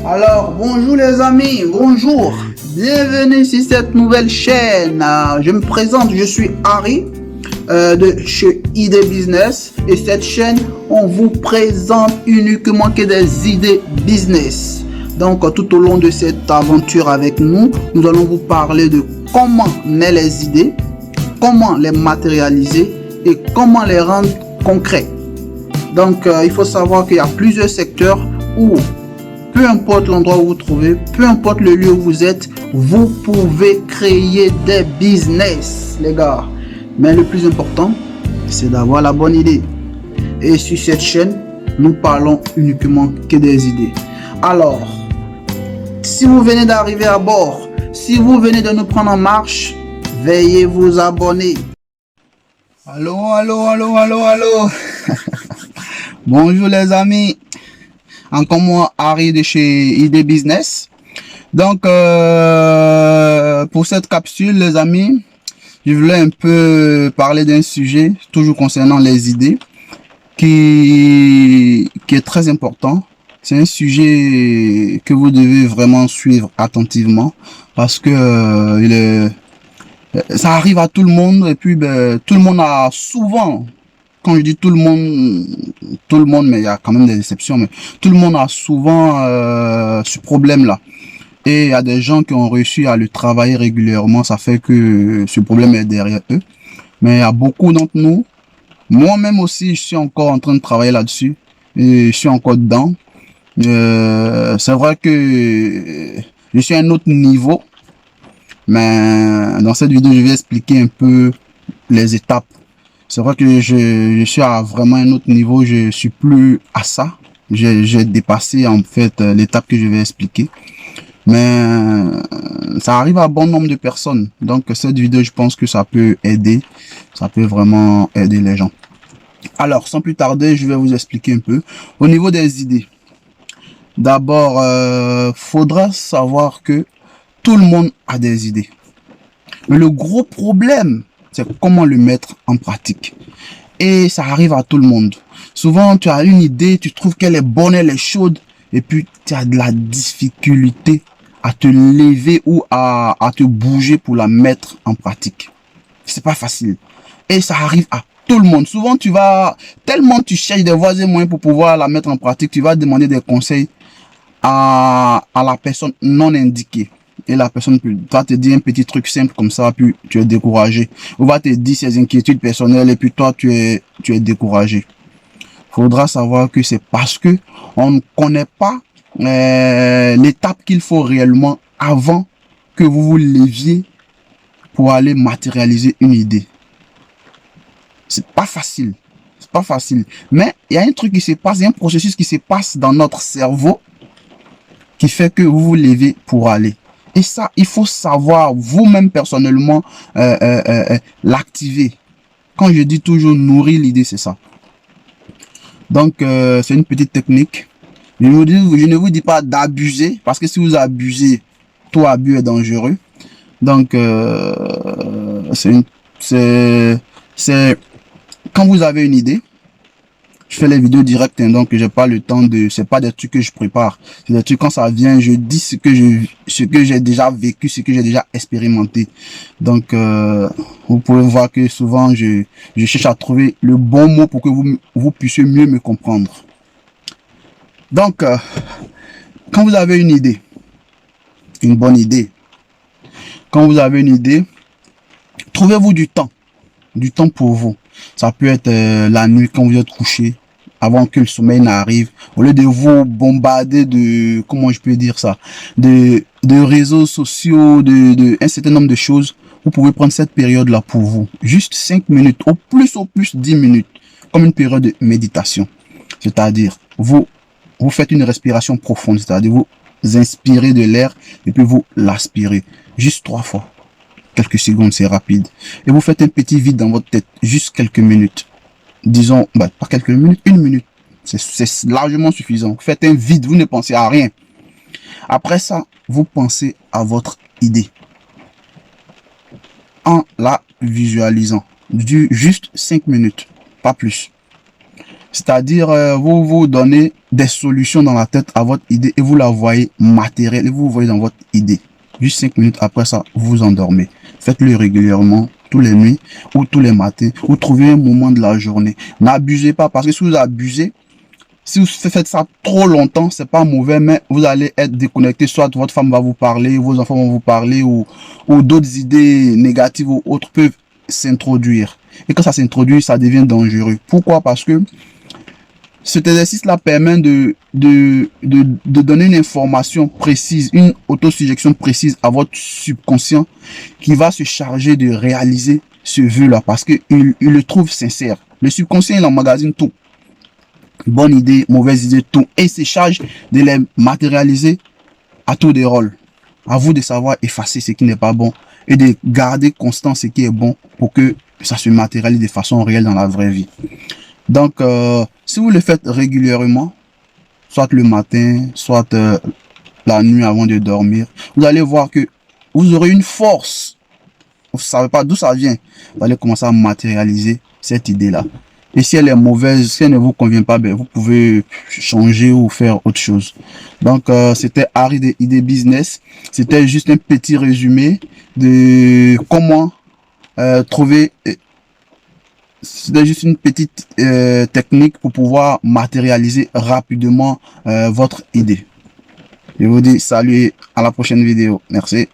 Alors, bonjour les amis, bonjour. Bienvenue sur cette nouvelle chaîne. Je me présente, je suis Harry de chez ID Business. Et cette chaîne, on vous présente uniquement que des idées business. Donc, tout au long de cette aventure avec nous, nous allons vous parler de comment naître les idées, comment les matérialiser et comment les rendre concrets. Donc, il faut savoir qu'il y a plusieurs secteurs où peu importe l'endroit où vous vous trouvez, peu importe le lieu où vous êtes, vous pouvez créer des business, les gars. Mais le plus important, c'est d'avoir la bonne idée. Et sur cette chaîne, nous parlons uniquement que des idées. Alors, si vous venez d'arriver à bord, si vous venez de nous prendre en marche, veuillez vous abonner. Allô. Bonjour les amis. Encore moi, Harry de chez ID Business. Donc, pour cette capsule, les amis, je voulais un peu parler d'un sujet, toujours concernant les idées, qui est très important. C'est un sujet que vous devez vraiment suivre attentivement parce que ça arrive à tout le monde et puis tout le monde a souvent... Quand je dis tout le monde, mais il y a quand même des exceptions, mais tout le monde a souvent ce problème-là. Et il y a des gens qui ont réussi à le travailler régulièrement, ça fait que ce problème est derrière eux. Mais il y a beaucoup d'entre nous, moi-même aussi, je suis encore en train de travailler là-dessus, et je suis encore dedans. C'est vrai que je suis à un autre niveau, mais dans cette vidéo, je vais expliquer un peu les étapes. C'est vrai que je suis à vraiment un autre niveau, je suis plus à ça. J'ai dépassé en fait l'étape que je vais expliquer. Mais ça arrive à bon nombre de personnes. Donc cette vidéo, je pense que ça peut aider. Ça peut vraiment aider les gens. Alors, sans plus tarder, je vais vous expliquer un peu. Au niveau des idées. D'abord, faudra savoir que tout le monde a des idées. Mais le gros problème, c'est comment le mettre en pratique. Et ça arrive à tout le monde. Souvent, tu as une idée, tu trouves qu'elle est bonne, elle est chaude, et puis tu as de la difficulté à te lever ou à te bouger pour la mettre en pratique. C'est pas facile. Et ça arrive à tout le monde. Souvent, tellement tu cherches des voies et moyens pour pouvoir la mettre en pratique, tu vas demander des conseils à la personne non indiquée. Et la personne va te dire un petit truc simple comme ça, puis tu es découragé. Ou va te dire ses inquiétudes personnelles et puis toi, tu es découragé. Faudra savoir que c'est parce que on ne connaît pas l'étape qu'il faut réellement avant que vous vous leviez pour aller matérialiser une idée. C'est pas facile. C'est pas facile. Mais il y a un truc qui se passe, il y a un processus qui se passe dans notre cerveau qui fait que vous vous levez pour aller. Et ça, il faut savoir vous-même personnellement l'activer. Quand je dis toujours nourrir l'idée, c'est ça. Donc, c'est une petite technique. Je ne vous dis pas d'abuser, parce que si vous abusez, tout abus est dangereux. Donc, quand vous avez une idée, je fais les vidéos directes, hein, donc j'ai pas le temps de, c'est pas des trucs que je prépare, c'est des trucs quand ça vient, je dis ce que j'ai déjà vécu, ce que j'ai déjà expérimenté. Donc vous pouvez voir que souvent je cherche à trouver le bon mot pour que vous puissiez mieux me comprendre. Donc quand vous avez une idée, une bonne idée, quand vous avez une idée, trouvez-vous du temps pour vous. Ça peut être la nuit quand vous êtes couché, avant que le sommeil n'arrive, au lieu de vous bombarder de, comment je peux dire ça, de réseaux sociaux, un certain nombre de choses, vous pouvez prendre cette période-là pour vous. Juste 5 minutes, au plus 10 minutes, comme une période de méditation. C'est-à-dire, vous faites une respiration profonde, c'est-à-dire vous inspirez de l'air et puis vous l'aspirez. Juste 3 fois. Quelques secondes, c'est rapide. Et vous faites un petit vide dans votre tête, juste quelques minutes. Disons, pas quelques minutes, 1 minute. C'est largement suffisant. Vous faites un vide, vous ne pensez à rien. Après ça, vous pensez à votre idée. En la visualisant. Juste 5 minutes, pas plus. C'est-à-dire, vous vous donnez des solutions dans la tête à votre idée et vous la voyez matérielle et vous voyez dans votre idée. Juste 5 minutes après ça, vous vous endormez. Faites-le régulièrement, tous les nuits ou tous les matins, ou trouvez un moment de la journée. N'abusez pas, parce que si vous abusez, si vous faites ça trop longtemps, c'est pas mauvais, mais vous allez être déconnecté. Soit votre femme va vous parler, vos enfants vont vous parler, ou d'autres idées négatives ou autres peuvent s'introduire. Et quand ça s'introduit, ça devient dangereux. Pourquoi? Parce que cet exercice-là permet de donner une information précise, une autosuggestion précise à votre subconscient qui va se charger de réaliser ce vœu-là parce qu'il le trouve sincère. Le subconscient, il emmagasine tout. Bonne idée, mauvaise idée, tout. Et il se charge de les matérialiser à tour de rôle. À vous de savoir effacer ce qui n'est pas bon et de garder constant ce qui est bon pour que ça se matérialise de façon réelle dans la vraie vie. Donc, si vous le faites régulièrement, soit le matin, soit la nuit avant de dormir, vous allez voir que vous aurez une force. Vous ne savez pas d'où ça vient. Vous allez commencer à matérialiser cette idée-là. Et si elle est mauvaise, si elle ne vous convient pas, ben, vous pouvez changer ou faire autre chose. Donc, c'était Harry de ID Business. C'était juste un petit résumé de comment trouver... C'était juste une petite technique pour pouvoir matérialiser rapidement votre idée. Je vous dis salut, à la prochaine vidéo. Merci.